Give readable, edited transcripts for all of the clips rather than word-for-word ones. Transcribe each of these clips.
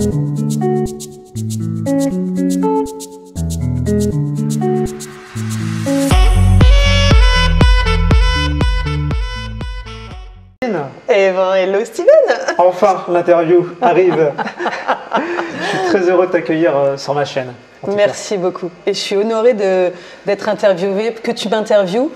Eh ben, hello Steven. Enfin, l'interview arrive. Je suis très heureux de t'accueillir sur ma chaîne. Merci beaucoup. Et je suis honorée d'être interviewée, que tu m'interviewes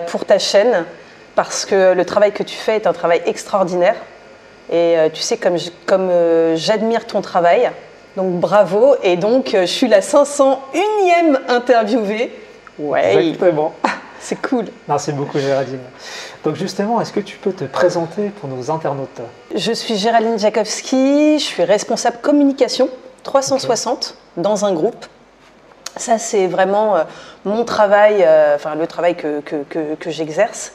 pour ta chaîne, parce que le travail que tu fais est un travail extraordinaire. Et tu sais, comme j'admire ton travail, donc bravo. Et donc, je suis la 501e interviewée. Ouais. Exactement. C'est cool. Merci beaucoup, Géraldine. Donc justement, est-ce que tu peux te présenter pour nos internautes? Je suis Géraldine Jakowski, je suis responsable communication 360 dans un groupe. Ça, c'est vraiment mon travail, le travail que j'exerce.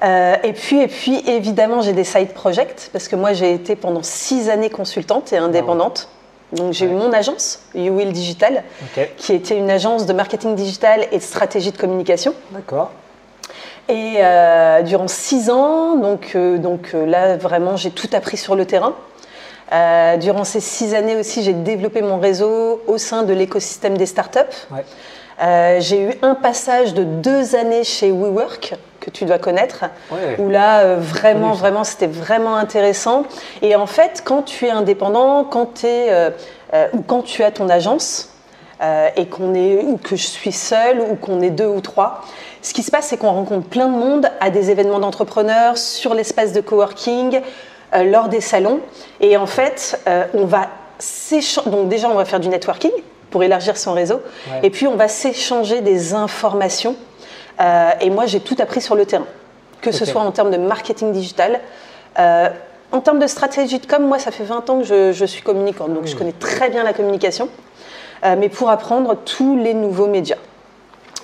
Et puis, évidemment, j'ai des side projects, parce que moi, j'ai été pendant 6 années consultante et indépendante. Donc, j'ai eu mon agence, You Will Digital, qui était une agence de marketing digital et de stratégie de communication. D'accord. Et durant 6 ans, donc là, vraiment, j'ai tout appris sur le terrain. Durant ces 6 années aussi, j'ai développé mon réseau au sein de l'écosystème des startups. Ouais. J'ai eu un passage de 2 années chez WeWork, que tu dois connaître, où là, vraiment, c'était vraiment intéressant. Et en fait, quand tu es indépendant, ou quand tu as ton agence, ou que je suis seule, ou qu'on est 2 ou 3, ce qui se passe, c'est qu'on rencontre plein de monde à des événements d'entrepreneurs, sur l'espace de coworking, lors des salons. Et en fait, on va s'échanger. Donc déjà, on va faire du networking pour élargir son réseau. Ouais. Et puis, on va s'échanger des informations. Et moi, j'ai tout appris sur le terrain, que ce soit en termes de marketing digital. En termes de stratégie de com, moi, ça fait 20 ans que je suis communicante, donc je connais très bien la communication, mais pour apprendre tous les nouveaux médias.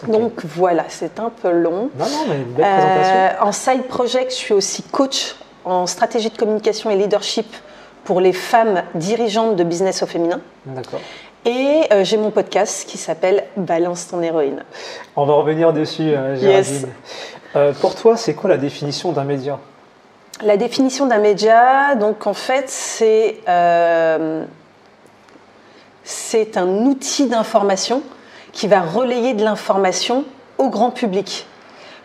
Donc voilà, c'est un peu long. Non, mais une belle présentation. En side project, je suis aussi coach en stratégie de communication et leadership pour les femmes dirigeantes de business au féminin. D'accord. Et j'ai mon podcast qui s'appelle Balance ton héroïne. On va revenir dessus, Géraldine. Yes. Pour toi, c'est quoi la définition d'un média? La définition d'un média, donc en fait, c'est un outil d'information qui va relayer de l'information au grand public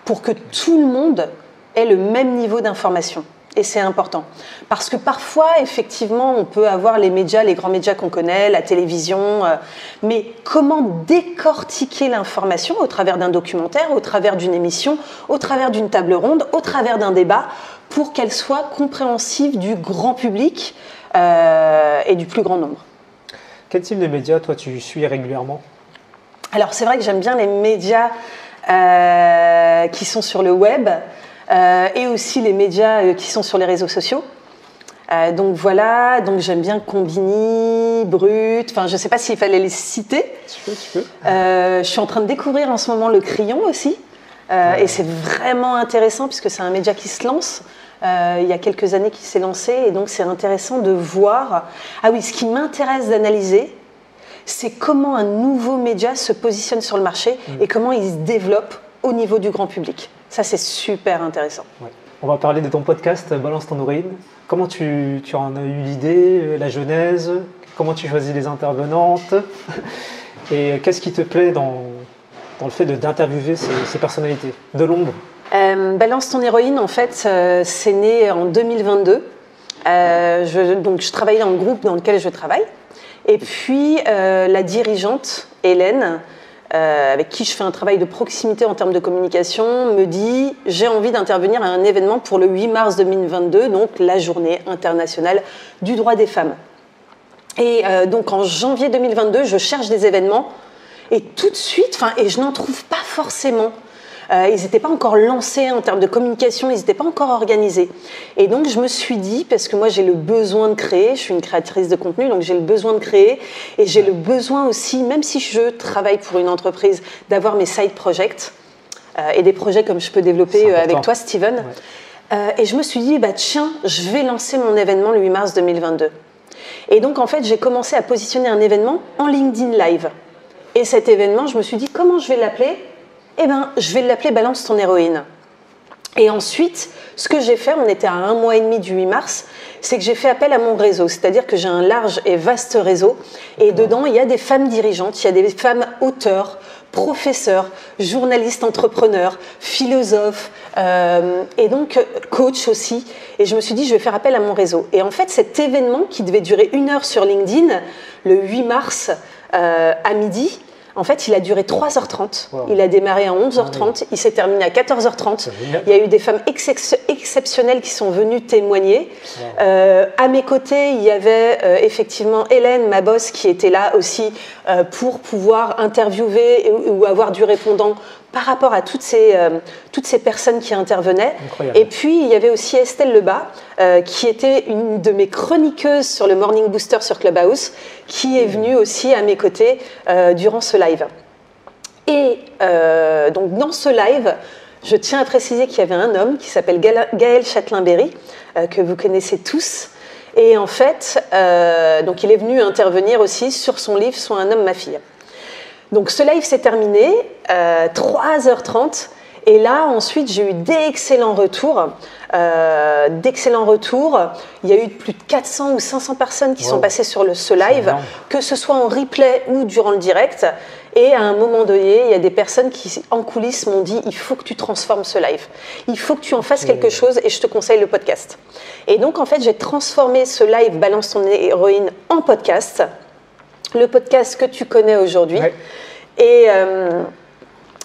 pour que tout le monde ait le même niveau d'information. Et c'est important. Parce que parfois, effectivement, on peut avoir les médias, les grands médias qu'on connaît, la télévision, mais comment décortiquer l'information au travers d'un documentaire, au travers d'une émission, au travers d'une table ronde, au travers d'un débat, pour qu'elle soit compréhensive du grand public et du plus grand nombre. Quel type de médias, toi, tu suis régulièrement? Alors, c'est vrai que j'aime bien les médias qui sont sur le web, et aussi les médias qui sont sur les réseaux sociaux. Donc voilà, donc j'aime bien Combini, Brut, enfin je ne sais pas s'il fallait les citer. Tu peux. Je suis en train de découvrir en ce moment Le Crayon aussi, et c'est vraiment intéressant puisque c'est un média qui se lance. Il y a quelques années qui s'est lancé, et donc c'est intéressant de voir. Ah oui, ce qui m'intéresse d'analyser, c'est comment un nouveau média se positionne sur le marché et comment il se développe au niveau du grand public. Ça, c'est super intéressant. Ouais. On va parler de ton podcast Balance ton héroïne. Comment tu en as eu l'idée, la genèse? Comment tu choisis les intervenantes? Et qu'est-ce qui te plaît dans le fait d'interviewer ces personnalités de l'ombre? Balance ton héroïne, en fait, c'est né en 2022. Je travaillais dans le groupe dans lequel je travaille. Et puis, la dirigeante, Hélène, avec qui je fais un travail de proximité en termes de communication, me dit « J'ai envie d'intervenir à un événement pour le 8 mars 2022, donc la journée internationale du droit des femmes. » Et donc en janvier 2022, je cherche des événements et tout de suite, et je n'en trouve pas forcément. Ils n'étaient pas encore lancés en termes de communication, ils n'étaient pas encore organisés. Et donc je me suis dit, parce que moi j'ai le besoin de créer, je suis une créatrice de contenu, donc j'ai le besoin de créer, et j'ai le besoin aussi, même si je travaille pour une entreprise, d'avoir mes side projects, et des projets comme je peux développer avec toi, Steven. Ouais. Et je me suis dit, tiens, je vais lancer mon événement le 8 mars 2022. Et donc en fait, j'ai commencé à positionner un événement en LinkedIn Live. Et cet événement, je me suis dit, comment je vais l'appeler ? Eh bien, je vais l'appeler Balance ton héroïne. Et ensuite, ce que j'ai fait, on était à 1 mois et demi du 8 mars, c'est que j'ai fait appel à mon réseau. C'est-à-dire que j'ai un large et vaste réseau. Et dedans, il y a des femmes dirigeantes, il y a des femmes auteurs, professeurs, journalistes, entrepreneurs, philosophes, et donc coach aussi. Et je me suis dit, je vais faire appel à mon réseau. Et en fait, cet événement qui devait durer 1 heure sur LinkedIn, le 8 mars à midi, en fait, il a duré 3h30. Wow. Il a démarré à 11h30. Il s'est terminé à 14h30. Il y a eu des femmes exceptionnelles qui sont venues témoigner. Wow. À mes côtés, il y avait effectivement Hélène, ma boss, qui était là aussi pour pouvoir interviewer ou avoir du répondant par rapport à toutes ces personnes qui intervenaient. Incroyable. Et puis, il y avait aussi Estelle Lebas, qui était une de mes chroniqueuses sur le Morning Booster sur Clubhouse, qui est venue aussi à mes côtés durant ce live. Et donc, dans ce live, je tiens à préciser qu'il y avait un homme qui s'appelle Gaël Châtelain-Berry, que vous connaissez tous. Et en fait, donc il est venu intervenir aussi sur son livre « Sois un homme, ma fille ». Donc ce live s'est terminé, 3h30, et là ensuite j'ai eu d'excellents retours. Il y a eu plus de 400 ou 500 personnes qui sont passées sur ce live, que ce soit en replay ou durant le direct. Et à un moment donné, il y a des personnes qui, en coulisses, m'ont dit « Il faut que tu transformes ce live. Il faut que tu en fasses quelque chose et je te conseille le podcast. » Et donc, en fait, j'ai transformé ce live « Balance ton héroïne » en podcast. Le podcast que tu connais aujourd'hui. Ouais. Et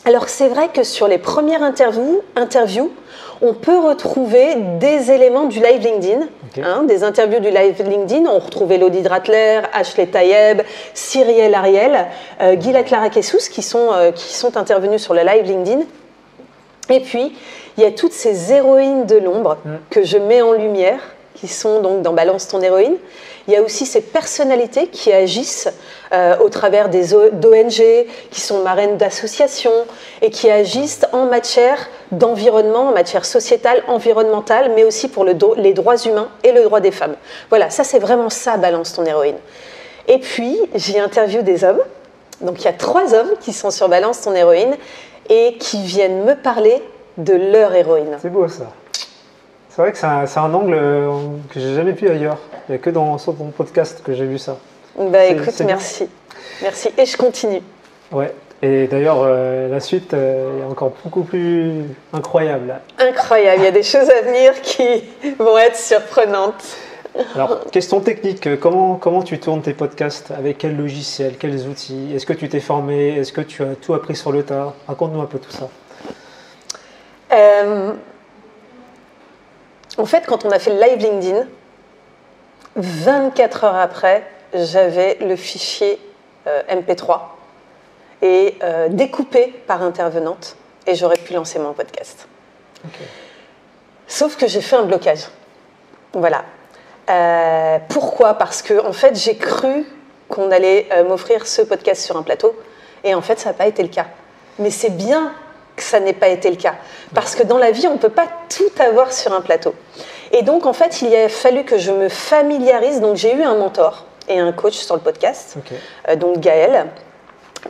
alors, c'est vrai que sur les premières interviews, on peut retrouver des éléments du live LinkedIn, des interviews du live LinkedIn. On retrouvait Elodie Dratler, Ashley Tayeb, Cyrielle Ariel, Gila Clara Kessous qui sont intervenus sur le live LinkedIn. Et puis, il y a toutes ces héroïnes de l'ombre que je mets en lumière, qui sont donc dans Balance ton héroïne. Il y a aussi ces personnalités qui agissent au travers d'ONG, qui sont marraines d'associations et qui agissent en matière d'environnement, en matière sociétale, environnementale, mais aussi pour les droits humains et le droit des femmes. Voilà, ça c'est vraiment ça, Balance ton héroïne. Et puis, j'ai interviewé des hommes. Donc il y a 3 hommes qui sont sur Balance ton héroïne et qui viennent me parler de leur héroïne. C'est beau ça. C'est vrai que c'est un angle que j'ai jamais vu ailleurs. Il n'y a que dans ton podcast que j'ai vu ça. Bah écoute, merci. Merci. Et je continue. Ouais. Et d'ailleurs, la suite est encore beaucoup plus incroyable. Incroyable. Il y a des choses à venir qui vont être surprenantes. Alors, question technique. Comment tu tournes tes podcasts? Avec quel logiciel? Quels outils? Est-ce que tu t'es formé? Est-ce que tu as tout appris sur le tas? Raconte-nous un peu tout ça. En fait, quand on a fait le live LinkedIn, 24 heures après, j'avais le fichier MP3 et découpé par intervenante et j'aurais pu lancer mon podcast. Okay. Sauf que j'ai fait un blocage. Voilà. Pourquoi? Parce que en fait, j'ai cru qu'on allait m'offrir ce podcast sur un plateau et en fait, ça n'a pas été le cas. Mais c'est bien que ça n'ait pas été le cas. Parce que dans la vie, on ne peut pas tout avoir sur un plateau. Et donc, en fait, il a fallu que je me familiarise. Donc, j'ai eu un mentor et un coach sur le podcast, donc Gaël,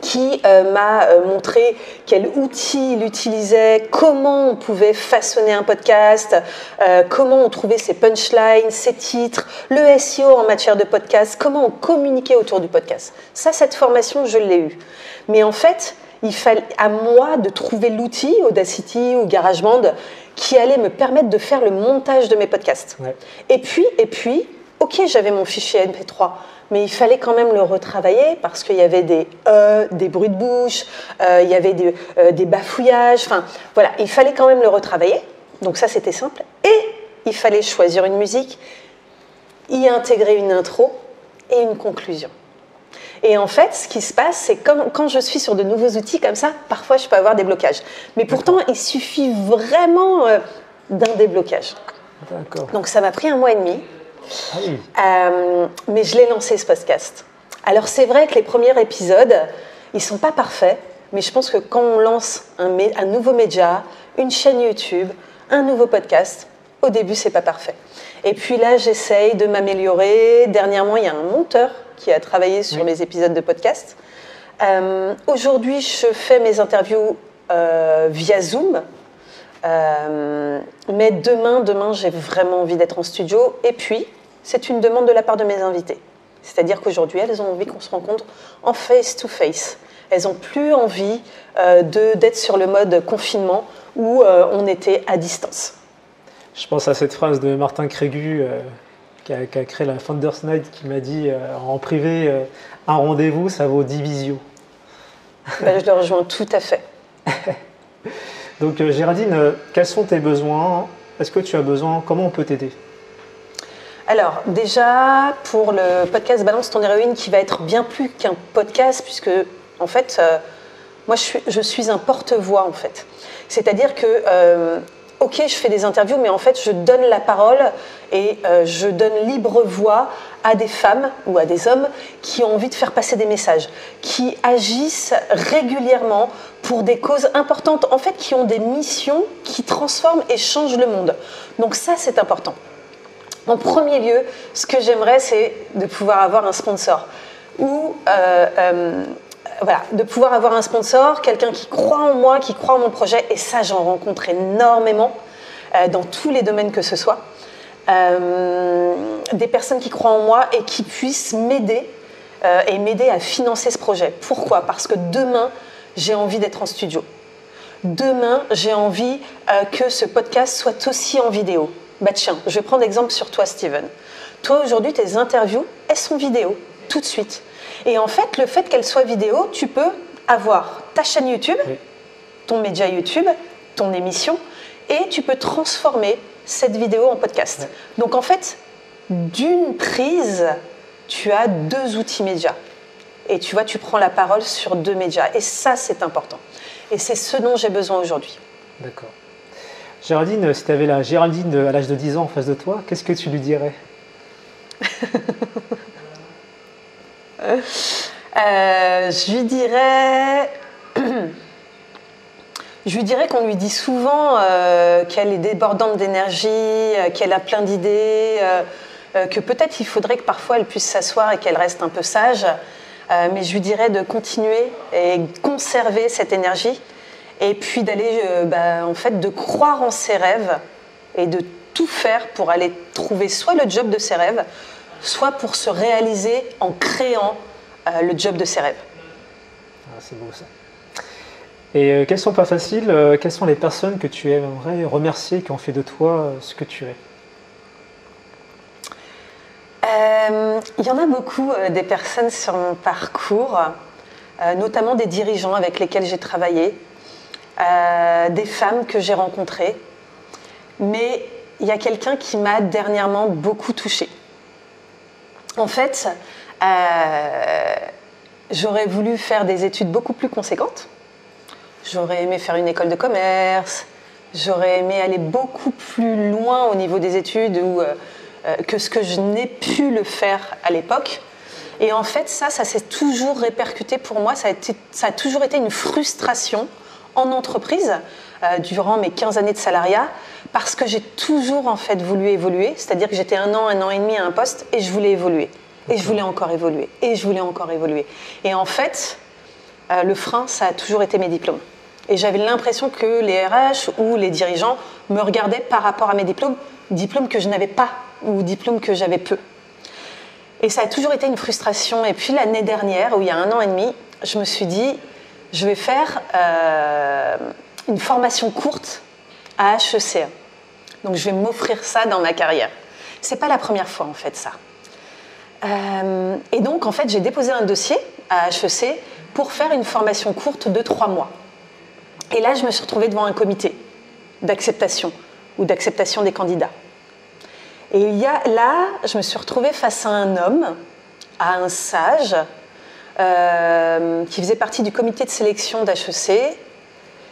qui m'a montré quel outil il utilisait, comment on pouvait façonner un podcast, comment on trouvait ses punchlines, ses titres, le SEO en matière de podcast, comment on communiquait autour du podcast. Ça, cette formation, je l'ai eue. Mais en fait, il fallait à moi de trouver l'outil, Audacity ou GarageBand, qui allait me permettre de faire le montage de mes podcasts. Ouais. Et puis, ok, j'avais mon fichier MP3, mais il fallait quand même le retravailler parce qu'il y avait des bruits de bouche, il y avait des bafouillages, enfin voilà, il fallait quand même le retravailler. Donc ça, c'était simple. Et il fallait choisir une musique, y intégrer une intro et une conclusion. Et en fait, ce qui se passe, c'est quand je suis sur de nouveaux outils comme ça, parfois je peux avoir des blocages. Mais pourtant, il suffit vraiment d'un déblocage. D'accord. Donc ça m'a pris 1 mois et demi. Ah oui. Mais je l'ai lancé ce podcast. Alors c'est vrai que les premiers épisodes, ils ne sont pas parfaits, mais je pense que quand on lance un nouveau média, une chaîne YouTube, un nouveau podcast, au début, c'est pas parfait. Et puis là, j'essaye de m'améliorer. Dernièrement, il y a un monteur qui a travaillé sur les épisodes de podcast. Aujourd'hui, je fais mes interviews via Zoom. Mais demain, j'ai vraiment envie d'être en studio. Et puis, c'est une demande de la part de mes invités. C'est-à-dire qu'aujourd'hui, elles ont envie qu'on se rencontre en face-to-face. Elles n'ont plus envie d'être sur le mode confinement où on était à distance. Je pense à cette phrase de Martin Crégu qui a créé la Founders Night qui m'a dit en privé un rendez-vous, ça vaut 10 visios. Ben, je le rejoins tout à fait. Donc Géraldine, quels sont tes besoins? Est-ce que tu as besoin? Comment on peut t'aider? Alors déjà, pour le podcast Balance ton héroïne, qui va être bien plus qu'un podcast, puisque en fait, moi je suis un porte-voix en fait. C'est-à-dire que, ok, je fais des interviews, mais en fait je donne la parole et je donne libre voix à des femmes ou à des hommes qui ont envie de faire passer des messages, qui agissent régulièrement pour des causes importantes, en fait qui ont des missions qui transforment et changent le monde. Donc ça c'est important. En premier lieu, ce que j'aimerais, c'est de pouvoir avoir un sponsor. Ou voilà, de pouvoir avoir un sponsor, quelqu'un qui croit en moi, qui croit en mon projet. Et ça, j'en rencontre énormément dans tous les domaines que ce soit. Des personnes qui croient en moi et qui puissent m'aider et m'aider à financer ce projet. Pourquoi? Parce que demain, j'ai envie d'être en studio. Demain, j'ai envie que ce podcast soit aussi en vidéo. Bah tiens, je vais prendre l'exemple sur toi, Steven. Toi, aujourd'hui, tes interviews, elles sont vidéo, tout de suite. Et en fait, le fait qu'elles soient vidéo, tu peux avoir ta chaîne YouTube, oui, ton média YouTube, ton émission, et tu peux transformer cette vidéo en podcast. Oui. Donc en fait, d'une prise, tu as 2 outils médias. Et tu vois, tu prends la parole sur 2 médias. Et ça, c'est important. Et c'est ce dont j'ai besoin aujourd'hui. D'accord. Géraldine, si tu avais la Géraldine à l'âge de 10 ans en face de toi, qu'est-ce que tu lui dirais? Je lui dirais qu'on lui dit souvent qu'elle est débordante d'énergie, qu'elle a plein d'idées, que peut-être il faudrait que parfois elle puisse s'asseoir et qu'elle reste un peu sage, mais je lui dirais de continuer et conserver cette énergie. Et puis d'aller, en fait, de croire en ses rêves et de tout faire pour aller trouver soit le job de ses rêves, soit pour se réaliser en créant le job de ses rêves. Ah, c'est beau ça. Et quelles sont pas faciles, quelles sont les personnes que tu aimerais remercier qui ont fait de toi ce que tu es? Il y en a beaucoup des personnes sur mon parcours, notamment des dirigeants avec lesquels j'ai travaillé. Des femmes que j'ai rencontrées, mais il y a quelqu'un qui m'a dernièrement beaucoup touchée. En fait, j'aurais voulu faire des études beaucoup plus conséquentes, j'aurais aimé faire une école de commerce, j'aurais aimé aller beaucoup plus loin au niveau des études que ce que je n'ai pu le faire à l'époque. Et en fait, ça s'est toujours répercuté pour moi, ça a toujours été une frustration en entreprise durant mes 15 années de salariat parce que j'ai toujours en fait voulu évoluer, c'est-à-dire que j'étais 1 an et demi à un poste et je voulais évoluer et je voulais encore évoluer et je voulais encore évoluer. Et en fait, le frein, ça a toujours été mes diplômes. Et j'avais l'impression que les RH ou les dirigeants me regardaient par rapport à mes diplômes que je n'avais pas ou diplômes que j'avais peu. Et ça a toujours été une frustration. Et puis l'année dernière, où il y a 1 an et demi, je me suis dit, je vais faire une formation courte à HEC. Donc je vais m'offrir ça dans ma carrière. C'est pas la première fois en fait ça. Et donc en fait j'ai déposé un dossier à HEC pour faire une formation courte de 3 mois. Et là je me suis retrouvée devant un comité d'acceptation ou d'acceptation des candidats. Et là je me suis retrouvée face à un homme, à un sage, qui faisait partie du comité de sélection d'HEC,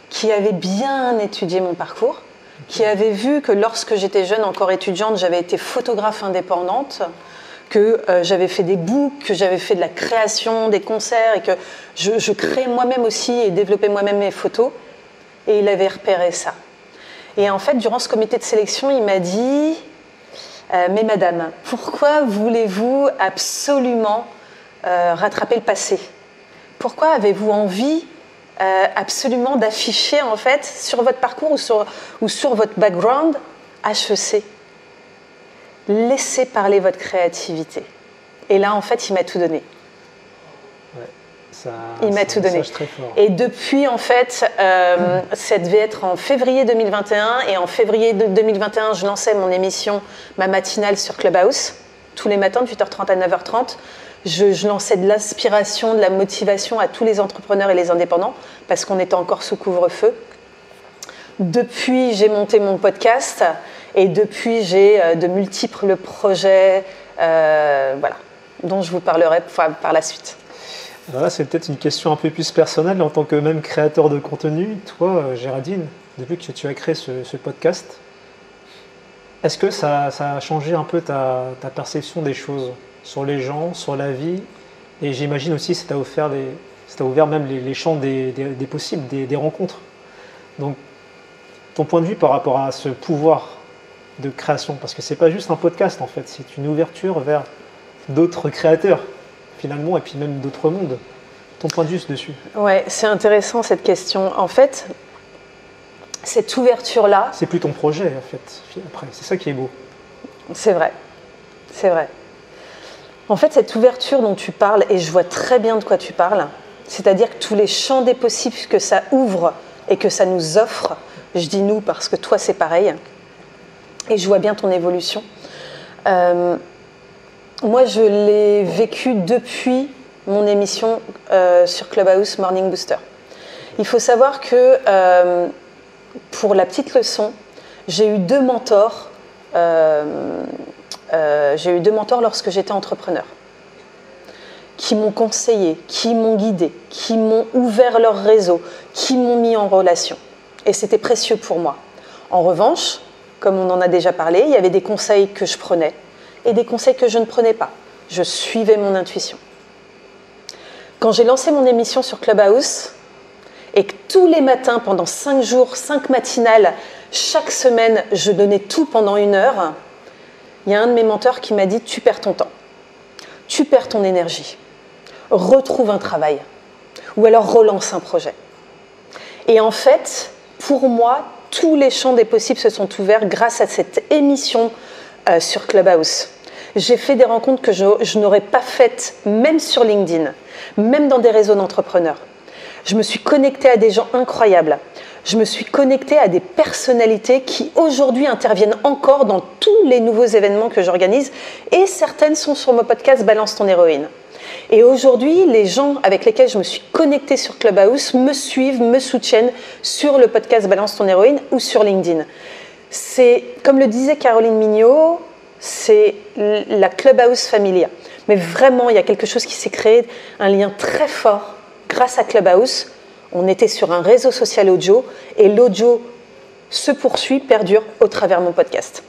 qui avait bien étudié mon parcours, qui avait vu que lorsque j'étais jeune, encore étudiante, j'avais été photographe indépendante, que j'avais fait des books, que j'avais fait de la création, des concerts, et que je créais moi-même aussi et développais moi-même mes photos. Et il avait repéré ça. Et en fait, durant ce comité de sélection, il m'a dit « Mais madame, pourquoi voulez-vous absolument rattraper le passé? Pourquoi avez-vous envie absolument d'afficher en fait sur votre parcours ou sur votre background HEC. Laissez parler votre créativité. Et là, en fait, il m'a tout donné. Il m'a tout donné. Très fort. Et depuis, en fait, ça devait être en février 2021. Et en février 2021, je lançais mon émission, ma matinale sur Clubhouse, tous les matins de 8h30 à 9h30. Je lançais de l'inspiration, de la motivation à tous les entrepreneurs et les indépendants, parce qu'on était encore sous couvre-feu. Depuis, j'ai monté mon podcast. Et depuis, j'ai de multiples projets dont je vous parlerai par la suite. Alors là, c'est peut-être une question un peu plus personnelle. En tant que même créateur de contenu, toi, Géraldine, depuis que tu as créé ce podcast, est-ce que ça a changé un peu ta perception des choses sur les gens, sur la vie? Et j'imagine aussi que ça t'a ouvert même les champs des possibles, des rencontres. Donc, ton point de vue par rapport à ce pouvoir de création, parce que c'est pas juste un podcast en fait, c'est une ouverture vers d'autres créateurs finalement, et puis même d'autres mondes. Ton point de vue dessus? Ouais, c'est intéressant cette question. En fait, cette ouverture-là... C'est plus ton projet en fait, après. C'est ça qui est beau. C'est vrai, c'est vrai. En fait, cette ouverture dont tu parles, et je vois très bien de quoi tu parles, c'est-à-dire que tous les champs des possibles que ça ouvre et que ça nous offre, je dis nous parce que toi c'est pareil, et je vois bien ton évolution. Moi, je l'ai vécu depuis mon émission sur Clubhouse Morning Booster. Il faut savoir que, pour la petite leçon, j'ai eu deux mentors. Lorsque j'étais entrepreneur, qui m'ont conseillé, qui m'ont guidé, qui m'ont ouvert leur réseau, qui m'ont mis en relation. Et c'était précieux pour moi. En revanche, comme on en a déjà parlé, il y avait des conseils que je prenais et des conseils que je ne prenais pas. Je suivais mon intuition. Quand j'ai lancé mon émission sur Clubhouse et que tous les matins, pendant 5 jours, 5 matinales, chaque semaine, je donnais tout pendant 1 heure, il y a un de mes mentors qui m'a dit « Tu perds ton temps, tu perds ton énergie, retrouve un travail ou alors relance un projet ». Et en fait, pour moi, tous les champs des possibles se sont ouverts grâce à cette émission sur Clubhouse. J'ai fait des rencontres que je n'aurais pas faites, même sur LinkedIn, même dans des réseaux d'entrepreneurs. Je me suis connectée à des gens incroyables. Je me suis connectée à des personnalités qui aujourd'hui interviennent encore dans tous les nouveaux événements que j'organise, et certaines sont sur mon podcast Balance ton héroïne. Et aujourd'hui, les gens avec lesquels je me suis connectée sur Clubhouse me suivent, me soutiennent sur le podcast Balance ton héroïne ou sur LinkedIn. C'est, comme le disait Caroline Mignot, c'est la Clubhouse Familia. Mais vraiment, il y a quelque chose qui s'est créé, un lien très fort grâce à Clubhouse. On était sur un réseau social audio et l'audio se poursuit, perdure au travers de mon podcast.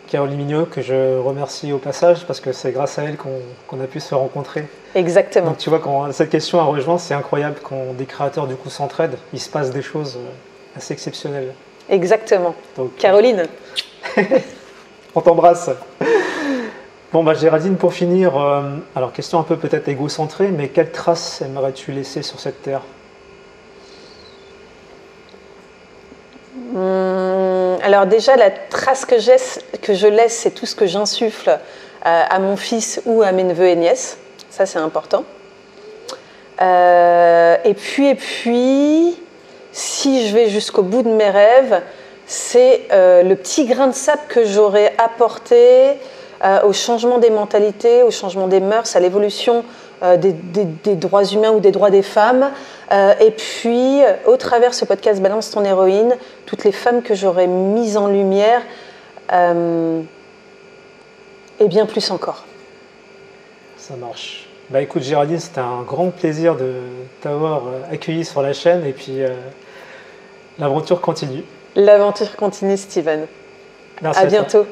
Caroline Mignot, que je remercie au passage parce que c'est grâce à elle qu'on a pu se rencontrer. Exactement. Donc tu vois, quand cette question a rejoint, c'est incroyable quand des créateurs du coup s'entraident, il se passe des choses assez exceptionnelles. Exactement. Donc, Caroline. On t'embrasse. Bon, Géraldine, pour finir, alors question un peu peut-être égocentrée, mais quelle trace aimerais-tu laisser sur cette terre? Alors déjà, la trace que je laisse, c'est tout ce que j'insuffle à mon fils ou à mes neveux et nièces. Ça, c'est important. Et puis, si je vais jusqu'au bout de mes rêves, c'est le petit grain de sable que j'aurais apporté au changement des mentalités, au changement des mœurs, à l'évolution des droits humains ou des droits des femmes. Et puis, au travers de ce podcast Balance ton héroïne, toutes les femmes que j'aurais mises en lumière, et bien plus encore. Ça marche. Écoute Géraldine, c'était un grand plaisir de t'avoir accueilli sur la chaîne et puis l'aventure continue. L'aventure continue, Steven. Merci à bientôt.